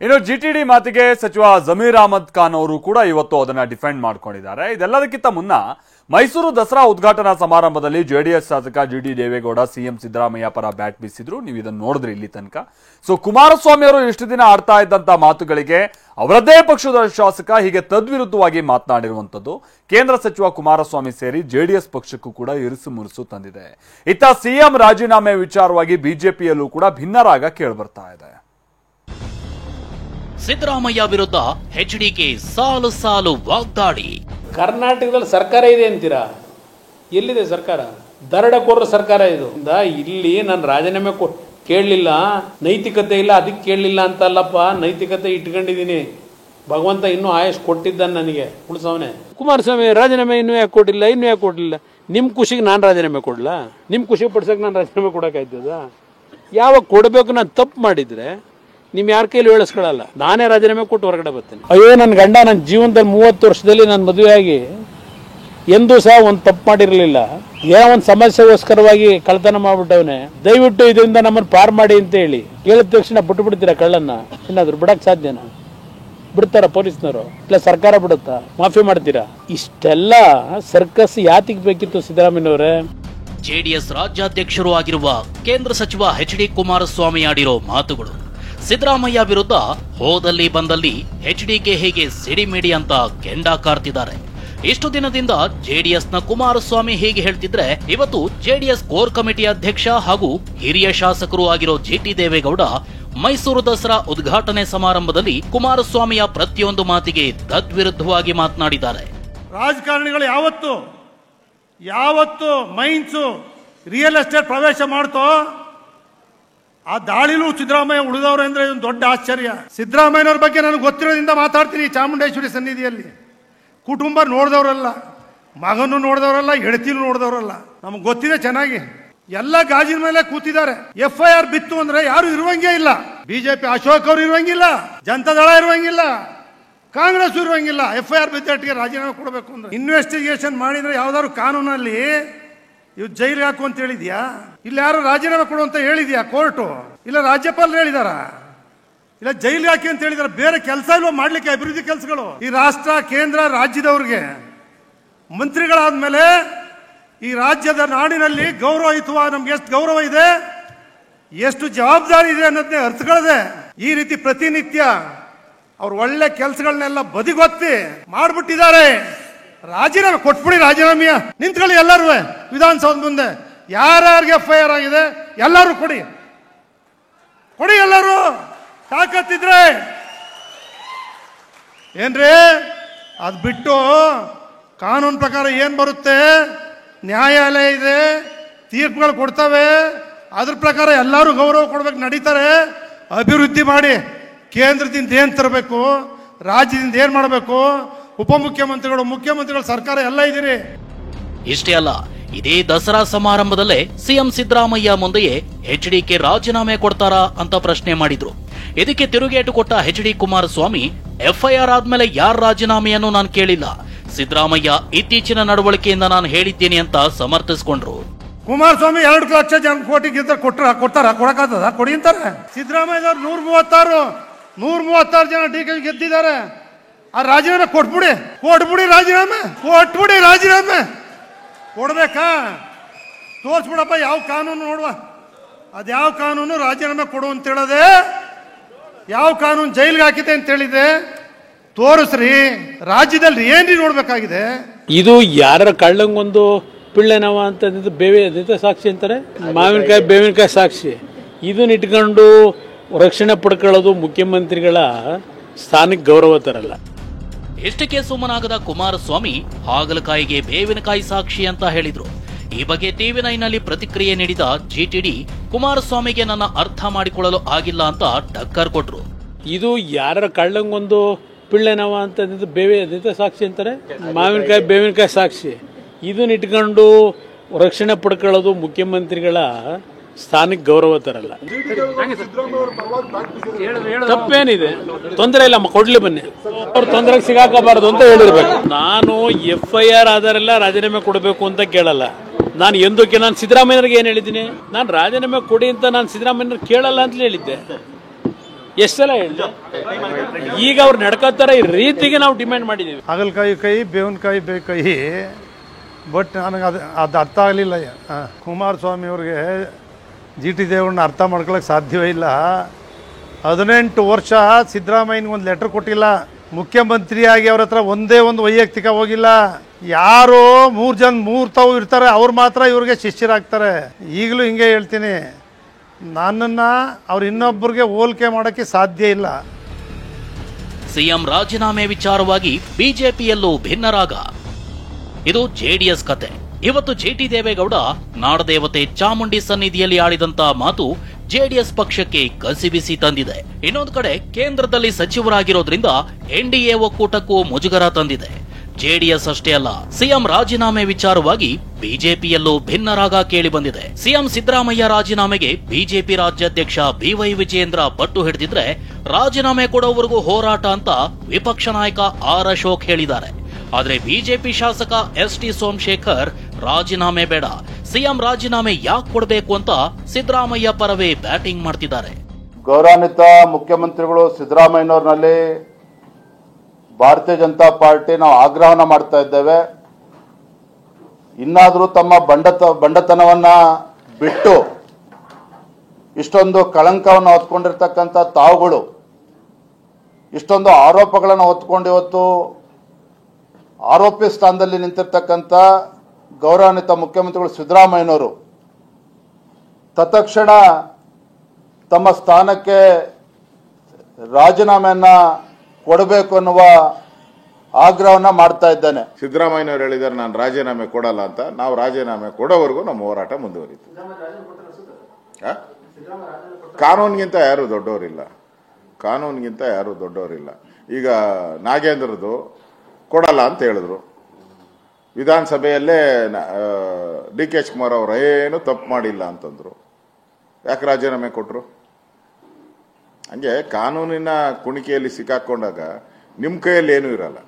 ಇನ್ನು ಜಿಟಿಡಿ ಮಾತಿಗೆ ಸಚಿವ ಜಮೀರ್ ಅಹಮದ್ ಖಾನ್ ಅವರು ಕೂಡ ಇವತ್ತು ಅದನ್ನ ಡಿಫೆಂಡ್ ಮಾಡ್ಕೊಂಡಿದ್ದಾರೆ. ಇದೆಲ್ಲದಕ್ಕಿಂತ ಮುನ್ನ ಮೈಸೂರು ದಸರಾ ಉದ್ಘಾಟನಾ ಸಮಾರಂಭದಲ್ಲಿ ಜೆಡಿಎಸ್ ಶಾಸಕ ಜಿಟಿ ದೇವೇಗೌಡ ಸಿಎಂ ಸಿದ್ದರಾಮಯ್ಯ ಪರ ಬ್ಯಾಟ್ ಬೀಸಿದ್ರು. ನೀವು ಇದನ್ನು ನೋಡಿದ್ರಿ ಇಲ್ಲಿ ತನಕ. ಸೊ ಕುಮಾರಸ್ವಾಮಿ ಅವರು ಇಷ್ಟು ದಿನ ಆಡ್ತಾ ಇದ್ದಂತ ಮಾತುಗಳಿಗೆ ಅವರದ್ದೇ ಪಕ್ಷದ ಶಾಸಕ ಹೀಗೆ ತದ್ವಿರುದ್ಧವಾಗಿ ಮಾತನಾಡಿರುವಂತದ್ದು ಕೇಂದ್ರ ಸಚಿವ ಕುಮಾರಸ್ವಾಮಿ ಸೇರಿ ಜೆಡಿಎಸ್ ಪಕ್ಷಕ್ಕೂ ಕೂಡ ಇರುಸು ಮುರುಸು ತಂದಿದೆ. ಇತ್ತ ಸಿಎಂ ರಾಜೀನಾಮೆ ವಿಚಾರವಾಗಿ ಬಿಜೆಪಿಯಲ್ಲೂ ಕೂಡ ಭಿನ್ನರಾಗ ಕೇಳಿಬರ್ತಾ ಇದೆ. ಸಿದ್ದರಾಮಯ್ಯ ವಿರುದ್ಧ ಎಚ್ಡಿಕೆ ಸಾಲು ಸಾಲು ವಾಗ್ದಾಳಿ. ಕರ್ನಾಟಕದಲ್ಲಿ ಸರ್ಕಾರ ಇದೆ ಅಂತೀರಾ? ಎಲ್ಲಿದೆ ಸರ್ಕಾರ? ದರೋಡೆಕೋರರ ಸರ್ಕಾರ ಇದು. ಇಲ್ಲಿ ನಾನು ರಾಜೀನಾಮೆ ಕೇಳಲಿಲ್ಲ, ನೈತಿಕತೆ ಇಲ್ಲ ಅದಕ್ಕೆ ಕೇಳಲಿಲ್ಲ ಅಂತಲ್ಲಪ್ಪ, ನೈತಿಕತೆ ಇಟ್ಕೊಂಡಿದ್ದೀನಿ. ಭಗವಂತ ಇನ್ನೂ ಆಯುಷ್ ಕೊಟ್ಟಿದ್ದಾನೆ ನನಗೆ, ಉಳಿಸವನೆ. ಕುಮಾರಸ್ವಾಮಿ ರಾಜೀನಾಮೆ ಇನ್ನೂ ಯಾಕೆ ಕೊಡಲಿಲ್ಲ? ನಿಮ್ಮ ಖುಷಿಗೆ ನಾನು ರಾಜೀನಾಮೆ ಕೊಡಲ್ಲ? ನಿಮ್ಮ ಖುಷಿ ಪಡ್ಸಕ್ಕೆ ನಾನು ರಾಜೀನಾಮೆ ಕೊಡೋಕ್ಕಾಯ್ತದ? ಯಾವಾಗ ಕೊಡಬೇಕು? ನಾನು ತಪ್ಪು ಮಾಡಿದರೆ ನಿಮ್ ಯಾರ ಕೈಲಿ ಹೇಳಿಸ್ಕೊಳ್ಳಲ್ಲ. ನಾನೇ ರಾಜೀನಾಮೆ ಕೊಟ್ಟು ಹೊರಗಡೆ ಬರ್ತೀನಿ. ಅಯ್ಯೋ ನನ್ನ ಗಂಡ ನನ್ನ ಜೀವನದಲ್ಲಿ 30 ವರ್ಷದಲ್ಲಿ ನಾನು ಮದುವೆಯಾಗಿ ಎಂದೂ ಸಹ ಒಂದು ತಪ್ಪು ಮಾಡಿರಲಿಲ್ಲ. ಏನೋ ಒಂದು ಸಮಸ್ಯೆಗೋಸ್ಕರವಾಗಿ ಕಳ್ತನ ಮಾಡ್ಬಿಟ್ಟವನೆ. ದಯವಿಟ್ಟು ಇದರಿಂದ ನಮ್ಮನ್ನು ಪಾರ್ ಮಾಡಿ ಅಂತ ಹೇಳಿ ಹೇಳಿದ ತಕ್ಷಣ ಬಿಟ್ಟು ಬಿಡ್ತೀರಾ ಕಳ್ಳನ್ನ? ಏನಾದ್ರು ಬಿಡಕ್ ಸಾಧ್ಯನಾ? ಬಿಡ್ತಾರ ಪೊಲೀಸ್ನವರು? ಇಲ್ಲ ಸರ್ಕಾರ ಬಿಡುತ್ತಾ? ಮಾಫಿ ಮಾಡ್ತೀರಾ? ಇಷ್ಟೆಲ್ಲ ಸರ್ಕಸ್ ಯಾತಿಗೆ ಬೇಕಿತ್ತು ಸಿದ್ದರಾಮಯ್ಯನವರೇ? ಜೆಡಿಎಸ್ ರಾಜ್ಯಾಧ್ಯಕ್ಷರು ಆಗಿರುವ ಕೇಂದ್ರ ಸಚಿವ ಎಚ್ಡಿ ಕುಮಾರಸ್ವಾಮಿ ಆಡಿರೋ ಮಾತುಗಳು ಸಿದ್ದರಾಮಯ್ಯ ವಿರುದ್ಧ ಹೋದಲ್ಲಿ ಬಂದಲ್ಲಿ ಎಚ್ಡಿಕೆ ಹೇಗೆ ಸಿಡಿಮಿಡಿ ಅಂತ ಕೆಂಡ ಕಾರ್ತಿದ್ದಾರೆ. ಇಷ್ಟು ದಿನದಿಂದ ಜೆಡಿಎಸ್ನ ಕುಮಾರಸ್ವಾಮಿ ಹೀಗೆ ಹೇಳ್ತಿದ್ರೆ, ಇವತ್ತು ಜೆಡಿಎಸ್ ಕೋರ್ ಕಮಿಟಿ ಅಧ್ಯಕ್ಷ ಹಾಗೂ ಹಿರಿಯ ಶಾಸಕರು ಆಗಿರೋ ಜಿಟಿ ದೇವೇಗೌಡ ಮೈಸೂರು ದಸರಾ ಉದ್ಘಾಟನೆ ಸಮಾರಂಭದಲ್ಲಿ ಕುಮಾರಸ್ವಾಮಿಯ ಪ್ರತಿಯೊಂದು ಮಾತಿಗೆ ತದ್ವಿರುದ್ಧವಾಗಿ ಮಾತನಾಡಿದ್ದಾರೆ. ರಾಜಕಾರಣಿಗಳು ಯಾವತ್ತು ಮೈನ್ಸು ರಿಯಲ್ ಎಸ್ಟೇಟ್ ಪ್ರವೇಶ ಮಾಡ್ತೋ ಆ ದಾಳಿಲೂ ಸಿದ್ದರಾಮಯ್ಯ ಉಳಿದವರು ಅಂದ್ರೆ ಒಂದು ದೊಡ್ಡ ಆಶ್ಚರ್ಯ. ಸಿದ್ದರಾಮಯ್ಯನವ್ರ ಬಗ್ಗೆ ನನಗೆ ಗೊತ್ತಿರೋದ್ರಿಂದ ಮಾತಾಡ್ತೀನಿ. ಚಾಮುಂಡೇಶ್ವರಿ ಸನ್ನಿಧಿಯಲ್ಲಿ ಕುಟುಂಬ ನೋಡಿದವರಲ್ಲ, ಮಗನೂ ನೋಡಿದವರಲ್ಲ, ಹೆಂಡತಿನೂ ನೋಡಿದವರಲ್ಲ. ನಮ್ಗೆ ಗೊತ್ತಿದೆ ಚೆನ್ನಾಗಿ. ಎಲ್ಲ ಗಾಜಿನ ಮೇಲೆ ಕೂತಿದ್ದಾರೆ. FIR ಬಿತ್ತು ಅಂದ್ರೆ ಯಾರು ಇರುವಂಗೇ ಇಲ್ಲ. ಬಿಜೆಪಿ ಅಶೋಕ್ ಅವರು ಇರುವಂಗಿಲ್ಲ, ಜನತಾದಳ ಇರುವಂಗಿಲ್ಲ, ಕಾಂಗ್ರೆಸ್ ಇರುವಂಗಿಲ್ಲ. FIR ಬಿದ್ದಟ್ಟಿಗೆ ರಾಜೀನಾಮೆ ಕೊಡಬೇಕು ಅಂದ್ರೆ ಇನ್ವೆಸ್ಟಿಗೇಷನ್ ಮಾಡಿದ್ರೆ ಯಾವ್ದಾದ್ರು ಕಾನೂನಲ್ಲಿ ಇವ್ ಜೈಲಿಗೆ ಹಾಕು ಅಂತ ಹೇಳಿದ್ಯಾ? ಇಲ್ಲಿ ಯಾರು ರಾಜೀನಾಮೆ ಕೊಡು ಅಂತ ಹೇಳಿದ್ಯಾ ಕೋರ್ಟು? ಇಲ್ಲ ರಾಜ್ಯಪಾಲರು ಹೇಳಿದಾರ? ಇಲ್ಲ ಜೈಲಿಗೆ ಹಾಕಿ ಅಂತ ಹೇಳಿದಾರ? ಬೇರೆ ಕೆಲಸ ಇಲ್ವ ಮಾಡ್ಲಿಕ್ಕೆ? ಅಭಿವೃದ್ಧಿ ಕೆಲಸಗಳು ಈ ರಾಷ್ಟ್ರ ಕೇಂದ್ರ ರಾಜ್ಯದವ್ರಿಗೆ ಮಂತ್ರಿಗಳಾದ್ಮೇಲೆ ಈ ರಾಜ್ಯದ ನಾಡಿನಲ್ಲಿ ಗೌರವಯುತವ ನಮ್ಗೆ ಎಷ್ಟು ಗೌರವ ಇದೆ, ಎಷ್ಟು ಜವಾಬ್ದಾರಿ ಇದೆ ಅನ್ನೋದನ್ನೇ ಅರ್ಥಗಳದೆ ಈ ರೀತಿ ಪ್ರತಿನಿತ್ಯ ಅವ್ರು ಒಳ್ಳೆ ಕೆಲಸಗಳನ್ನೆಲ್ಲ ಬದಿಗೊತ್ತಿ ಮಾಡ್ಬಿಟ್ಟಿದ್ದಾರೆ. ರಾಜೀನಾಮೆ ಕೊಟ್ಬಿಡಿ, ರಾಜೀನಾಮೆಯ ನಿಂತ್ಕೊಳ್ಳಿ ಎಲ್ಲರೂ ವಿಧಾನಸೌಧ ಮುಂದೆ. ಯಾರ್ಯಾರಿಗೆ FIR ಆಗಿದೆ ಎಲ್ಲರೂ ಕೊಡಿ, ಎಲ್ಲರೂ ತಾಕತ್ತಿದ್ರೆ. ಏನ್ರಿ ಅದು ಬಿಟ್ಟು ಕಾನೂನು ಪ್ರಕಾರ ಏನ್ ಬರುತ್ತೆ? ನ್ಯಾಯಾಲಯ ಇದೆ, ತೀರ್ಪುಗಳು ಕೊಡ್ತವೆ, ಅದ್ರ ಪ್ರಕಾರ ಎಲ್ಲರೂ ಗೌರವ ಕೊಡ್ಬೇಕು, ನಡೀತಾರೆ. ಅಭಿವೃದ್ಧಿ ಮಾಡಿ ಕೇಂದ್ರದಿಂದ ಏನ್ ತರಬೇಕು, ರಾಜ್ಯದಿಂದ ಏನ್ ಮಾಡಬೇಕು, ಉಪಮುಖ್ಯಮಂತ್ರಿಗಳು, ಮುಖ್ಯಮಂತ್ರಿಗಳು, ಸರ್ಕಾರ ಎಲ್ಲ ಇದ್ದೀರಿ. ಇಷ್ಟೇ ಅಲ್ಲ, ಇದೇ ದಸರಾ ಸಮಾರಂಭದಲ್ಲೇ ಸಿಎಂ ಸಿದ್ದರಾಮಯ್ಯ ಮುಂದೆಯೇ ಎಚ್ಡಿಕೆ ರಾಜೀನಾಮೆ ಕೊಡ್ತಾರಾ ಅಂತ ಪ್ರಶ್ನೆ ಮಾಡಿದ್ರು. ಇದಕ್ಕೆ ತಿರುಗೇಟು ಕೊಟ್ಟ ಎಚ್ಡಿ ಕುಮಾರಸ್ವಾಮಿ, FIR ಆದ್ಮೇಲೆ ಯಾರ ರಾಜೀನಾಮೆಯನ್ನು ನಾನು ಕೇಳಿಲ್ಲ, ಸಿದ್ದರಾಮಯ್ಯ ಇತ್ತೀಚಿನ ನಡವಳಿಕೆಯಿಂದ ನಾನು ಹೇಳಿದ್ದೇನೆ ಅಂತ ಸಮರ್ಥಿಸಿಕೊಂಡ್ರು. ಕುಮಾರಸ್ವಾಮಿ 2 ಲಕ್ಷ ಕೋಟಿ ಕೊಡ್ತಾರ? ಕೊಡಕ್ಕಾಗ್ತದ? ಕೊಡಿ ಅಂತಾರೆ. ಸಿದ್ದರಾಮಯ್ಯನವರು 136 ಜನ DK ಗೆದ್ದಿದ್ದಾರೆ. ಆ ರಾಜೀನಾಮೆ ಕೊಟ್ಬಿಡಿ ರಾಜೀನಾಮೆ ಕೊಡ್ಬೇಕಾ? ತೋರ್ಸ್ಬಿಡಪ್ಪ ಯಾವ ಕಾನೂನು ನೋಡುವ. ಅದ್ಯಾವ ಕಾನೂನು ರಾಜೀನಾಮೆ ಕೊಡು ಅಂತ ಹೇಳದೆ? ಯಾವ ಕಾನೂನು ಜೈಲಿಗೆ ಹಾಕಿದೆ ಅಂತ ಹೇಳಿದೆ? ತೋರಿಸ್ರಿ. ರಾಜ್ಯದಲ್ಲಿ ಏನ್ರಿ ನೋಡ್ಬೇಕಾಗಿದೆ? ಇದು ಯಾರ ಕಳ್ಳಂಗೊಂದು ಪಿಳ್ಳೆನವ ಅಂತ ಬೇವೆ ಸಾಕ್ಷಿ ಅಂತಾರೆ. ಮಾವಿನಕಾಯಿ ಬೇವಿನಕಾಯಿ ಸಾಕ್ಷಿ. ಇದನ್ನ ಇಟ್ಕೊಂಡು ರಕ್ಷಣೆ ಪಡ್ಕೊಳ್ಳೋದು ಮುಖ್ಯಮಂತ್ರಿಗಳ ಸ್ಥಾನಕ್ಕೆ ಗೌರವ ತರಲ್ಲ. ಎಷ್ಟಕ್ಕೆ ಸುಮ್ಮನಾಗದ ಕುಮಾರಸ್ವಾಮಿ ಹಾಗಲಕಾಯಿಗೆ ಬೇವಿನಕಾಯಿ ಸಾಕ್ಷಿ ಅಂತ ಹೇಳಿದ್ರು. ಈ ಬಗ್ಗೆ TV9 ನಲ್ಲಿ ಪ್ರತಿಕ್ರಿಯೆ ನೀಡಿದ ಜಿಟಿಡಿ, ಕುಮಾರಸ್ವಾಮಿಗೆ ನನ್ನ ಅರ್ಥ ಮಾಡಿಕೊಳ್ಳಲು ಆಗಿಲ್ಲ ಅಂತ ಟಕ್ಕರ್ ಕೊಟ್ರು. ಇದು ಯಾರ ಕಳ್ಳಂಗೊಂದು ಪಿಳ್ಳೆನವ ಅಂತ ಬೇವೆ ಸಾಕ್ಷಿ ಅಂತಾರೆ. ಮಾವಿನಕಾಯಿ ಬೇವಿನಕಾಯಿ ಸಾಕ್ಷಿ. ಇದನ್ನ ಇಟ್ಕೊಂಡು ರಕ್ಷಣೆ ಪಡ್ಕೊಳ್ಳೋದು ಮುಖ್ಯಮಂತ್ರಿಗಳ ಸ್ಥಾನಕ್ಕೆ ಗೌರವ ತರಲ್ಲ. ತಪ್ಪೇನಿದೆ? ತೊಂದರೆ ಇಲ್ಲ, ಕೊಡ್ಲಿ ಬನ್ನಿ. ಅವ್ರ ತೊಂದರೆಗೆ ಸಿಗಾಕಬಾರದು ಅಂತ ಹೇಳಿರ್ಬೇಕು. ನಾನು FIR ಆಧಾರೆಲ್ಲ ರಾಜೀನಾಮೆ ಕೊಡಬೇಕು ಅಂತ ಕೇಳಲ್ಲ. ನಾನು ಎಂದಕ್ಕೆ ನಾನು ಸಿದ್ದರಾಮಯ್ಯರಿಗೆ ಏನು ಹೇಳಿದ್ದೀನಿ? ನಾನು ರಾಜೀನಾಮೆ ಕೊಡಿ ಅಂತ ನಾನು ಸಿದ್ದರಾಮಯ್ಯರು ಕೇಳಲ್ಲ ಅಂತ ಹೇಳಿದ್ದೆ. ಎಷ್ಟು ಸಲ ಹೇಳಿದೆ? ಈಗ ಅವ್ರು ನಡ್ಕೋತಾರ ಈ ರೀತಿಗೆ ನಾವು ಡಿಮ್ಯಾಂಡ್ ಮಾಡಿದ್ದೀವಿ. ಹಾಗಲಕಾಯಿ ಕೈ ಬೇವಿನಕಾಯಿ ಕೈ, ಬಟ್ ನನಗೆ ಅದು ಅರ್ಥ ಆಗಲಿಲ್ಲ. ಕುಮಾರಸ್ವಾಮಿ ಅವ್ರಿಗೆ ಜಿ ಟಿ ದೇವೇಗೌಡನ ಅರ್ಥ ಮಾಡ್ಕೊಳಕ್ಕೆ ಸಾಧ್ಯವೇ ಇಲ್ಲ. 18 ವರ್ಷ ಸಿದ್ದರಾಮಯ್ಯನಿಗೆ ಒಂದು ಲೆಟರ್ ಕೊಟ್ಟಿಲ್ಲ. ಮುಖ್ಯಮಂತ್ರಿಯಾಗಿ ಅವ್ರ ಹತ್ರ ಒಂದೇ ಒಂದು ವೈಯಕ್ತಿಕ ಹೋಗಿಲ್ಲ. ಯಾರೋ 3 ತಾವು ಇರ್ತಾರೆ, ಅವ್ರು ಮಾತ್ರ ಇವ್ರಿಗೆ ಶಿಷ್ಯರಾಗ್ತಾರೆ. ಈಗಲೂ ಹಿಂಗೆ ಹೇಳ್ತೀನಿ, ನನ್ನನ್ನು ಅವ್ರು ಇನ್ನೊಬ್ಬರಿಗೆ ಹೋಲಿಕೆ ಮಾಡೋಕ್ಕೆ ಸಾಧ್ಯ ಇಲ್ಲ. ಸಿಎಂ ರಾಜೀನಾಮೆ ವಿಚಾರವಾಗಿ ಬಿಜೆಪಿಯಲ್ಲೂ ಭಿನ್ನರಾಗ. ಇದು ಜೆಡಿಎಸ್ ಕತೆ. ಇವತ್ತು ಜಿಟಿ ದೇವೇಗೌಡ ನಾಡದೇವತೆ ಚಾಮುಂಡಿ ಸನ್ನಿಧಿಯಲ್ಲಿ ಆಡಿದಂತ ಮಾತು ಜೆಡಿಎಸ್ ಪಕ್ಷಕ್ಕೆ ಕಸಿಬಿಸಿ ತಂದಿದೆ. ಇನ್ನೊಂದು ಕಡೆ ಕೇಂದ್ರದಲ್ಲಿ ಸಚಿವರಾಗಿರೋದ್ರಿಂದ ಎನ್ಡಿಎ ಒಕ್ಕೂಟಕ್ಕೂ ಮುಜುಗರ ತಂದಿದೆ. ಜೆಡಿಎಸ್ ಅಷ್ಟೇ ಅಲ್ಲ, ಸಿಎಂ ರಾಜೀನಾಮೆ ವಿಚಾರವಾಗಿ ಬಿಜೆಪಿಯಲ್ಲೂ ಭಿನ್ನರಾಗ ಕೇಳಿ ಬಂದಿದೆ. ಸಿಎಂ ಸಿದ್ದರಾಮಯ್ಯ ರಾಜೀನಾಮೆಗೆ ಬಿಜೆಪಿ ರಾಜ್ಯಾಧ್ಯಕ್ಷ ಬಿವೈ ವಿಜಯೇಂದ್ರ ಪಟ್ಟು ಹಿಡಿದಿದ್ರೆ ರಾಜೀನಾಮೆ ಕೊಡೋವರೆಗೂ ಹೋರಾಟ ಅಂತ ವಿಪಕ್ಷ ನಾಯಕ ಆರ್ ಅಶೋಕ್ ಹೇಳಿದ್ದಾರೆ. ಆದ್ರೆ ಬಿಜೆಪಿ ಶಾಸಕ ಎಸ್.ಟಿ. ಸೋಮಶೇಖರ್ ರಾಜೀನಾಮೆ ಬೇಡ, ಸಿಎಂ ರಾಜೀನಾಮೆ ಯಾಕೆ ಕೊಡಬೇಕು ಅಂತ ಸಿದ್ದರಾಮಯ್ಯ ಪರವೇ ಬ್ಯಾಟಿಂಗ್ ಮಾಡ್ತಿದ್ದಾರೆ. ಗೌರವಾನ್ವಿತ ಮುಖ್ಯಮಂತ್ರಿಗಳು ಸಿದ್ದರಾಮಯ್ಯನವರಲ್ಲಿ ಭಾರತೀಯ ಜನತಾ ಪಾರ್ಟಿ ನಾವು ಆಗ್ರಹನ ಮಾಡ್ತಾ ಇದ್ದೇವೆ. ಇನ್ನಾದರೂ ತಮ್ಮ ಬಂಡತನವನ್ನ ಬಿಟ್ಟು ಇಷ್ಟೊಂದು ಕಳಂಕವನ್ನು ಹೊತ್ಕೊಂಡಿರ್ತಕ್ಕಂಥ ತಾವುಗಳು ಇಷ್ಟೊಂದು ಆರೋಪಗಳನ್ನು ಹೊತ್ಕೊಂಡು ಇವತ್ತು ಆರೋಪಿ ಸ್ಥಾನದಲ್ಲಿ ನಿಂತಿರ್ತಕ್ಕಂಥ ಗೌರವಾನ್ವಿತ ಮುಖ್ಯಮಂತ್ರಿಗಳು ಸಿದ್ದರಾಮಯ್ಯನವರು ತತ್ಕ್ಷಣ ತಮ್ಮ ಸ್ಥಾನಕ್ಕೆ ರಾಜೀನಾಮೆಯನ್ನ ಕೊಡಬೇಕು ಅನ್ನುವ ಆಗ್ರಹವನ್ನ ಮಾಡ್ತಾ ಇದ್ದೇನೆ. ಸಿದ್ದರಾಮಯ್ಯನವರು ಹೇಳಿದ್ದಾರೆ ನಾನು ರಾಜೀನಾಮೆ ಕೊಡಲ್ಲ ಅಂತ. ನಾವು ರಾಜೀನಾಮೆ ಕೊಡೋವರೆಗೂ ನಮ್ಮ ಹೋರಾಟ ಮುಂದುವರಿತು. ಕಾನೂನಿಗಿಂತ ಯಾರು ದೊಡ್ಡವರಿಲ್ಲ, ಕಾನೂನಿಗಿಂತ ಯಾರು ದೊಡ್ಡವರಿಲ್ಲ. ಈಗ ನಾಗೇಂದ್ರದು ಕೊಡಲ್ಲ ಅಂತ ಹೇಳಿದ್ರು. ವಿಧಾನಸಭೆಯಲ್ಲೇ ಡಿ.ಕೆ. ಶಿವಕುಮಾರ್ ಅವರು ಏನು ತಪ್ಪು ಮಾಡಿಲ್ಲ ಅಂತಂದ್ರು. ಯಾಕೆ ರಾಜೀನಾಮೆ ಕೊಟ್ಟರು? ಹಂಗೆ ಕಾನೂನಿನ ಕುಣಿಕೆಯಲ್ಲಿ ಸಿಕ್ಕಾಕೊಂಡಾಗ ನಿಮ್ಮ ಕೈಯಲ್ಲಿ ಏನೂ ಇರಲ್ಲ.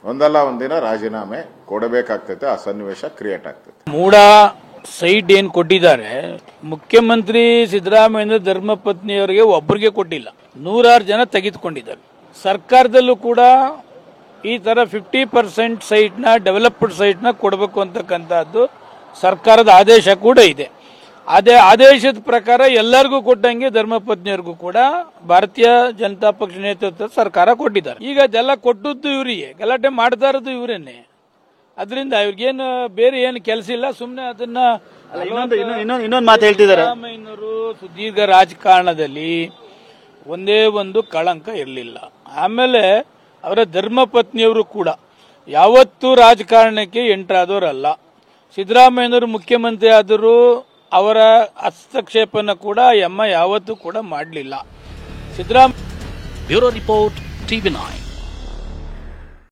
ಒಂದಲ್ಲ ಒಂದಿನ ರಾಜೀನಾಮೆ ಕೊಡಬೇಕಾಗ್ತೈತೆ, ಆ ಸನ್ನಿವೇಶ ಕ್ರಿಯೇಟ್ ಆಗ್ತೈತೆ. ಮೂಡ ಸೈಟ್ ಏನ್ ಕೊಟ್ಟಿದ್ದಾರೆ, ಮುಖ್ಯಮಂತ್ರಿ ಸಿದ್ದರಾಮಯ್ಯ ಧರ್ಮಪತ್ನಿಯವರಿಗೆ ಒಬ್ಬರಿಗೆ ಕೊಟ್ಟಿಲ್ಲ, 100 ಜನ ತೆಗೆದುಕೊಂಡಿದ್ದಾರೆ. ಸರ್ಕಾರದಲ್ಲೂ ಕೂಡ ಈ ತರ 50% ಸೈಟ್ನ ಡೆವಲಪ್ಡ್ ಸೈಟ್ನ ಕೊಡಬೇಕು ಅಂತಕ್ಕಂಥದ್ದು ಸರ್ಕಾರದ ಆದೇಶ ಕೂಡ ಇದೆ. ಅದೇ ಆದೇಶದ ಪ್ರಕಾರ ಎಲ್ಲರಿಗೂ ಕೊಟ್ಟಂಗೆ ಧರ್ಮಪತ್ನಿಯರಿಗೂ ಕೂಡ ಭಾರತೀಯ ಜನತಾ ಪಕ್ಷ ನೇತೃತ್ವದ ಸರ್ಕಾರ ಕೊಟ್ಟಿದ್ದಾರೆ. ಈಗ ಅದೆಲ್ಲ ಕೊಟ್ಟದ್ದು ಇವರಿಗೆ, ಗಲಾಟೆ ಮಾಡ್ತಾ ಇರೋದು ಇವರೇನೆ. ಅದರಿಂದ ಇವ್ರಿಗೇನು ಬೇರೆ ಏನು ಕೆಲಸ ಇಲ್ಲ, ಸುಮ್ಮನೆ ಅದನ್ನ ಇನ್ನೊಂದು ಮಾತು ಹೇಳ್ತಿದ್ದಾರೆ. ಸಿದ್ದರಾಮಯ್ಯನವರು ಸುದೀರ್ಘ ರಾಜಕಾರಣದಲ್ಲಿ ಒಂದೇ ಒಂದು ಕಳಂಕ ಇರಲಿಲ್ಲ. ಆಮೇಲೆ ಅವರ ಧರ್ಮಪತ್ನಿಯವರು ಕೂಡ ಯಾವತ್ತೂ ರಾಜಕಾರಣಕ್ಕೆ ಎಂಟ್ರಾದವರಲ್ಲ. ಸಿದ್ದರಾಮಯ್ಯನವರು ಮುಖ್ಯಮಂತ್ರಿ ಆದರೂ ಅವರ ಹಸ್ತಕ್ಷೇಪನ ಕೂಡ ಯಾವತ್ತೂ ಕೂಡ ಮಾಡಲಿಲ್ಲ. Bureau report, TV9.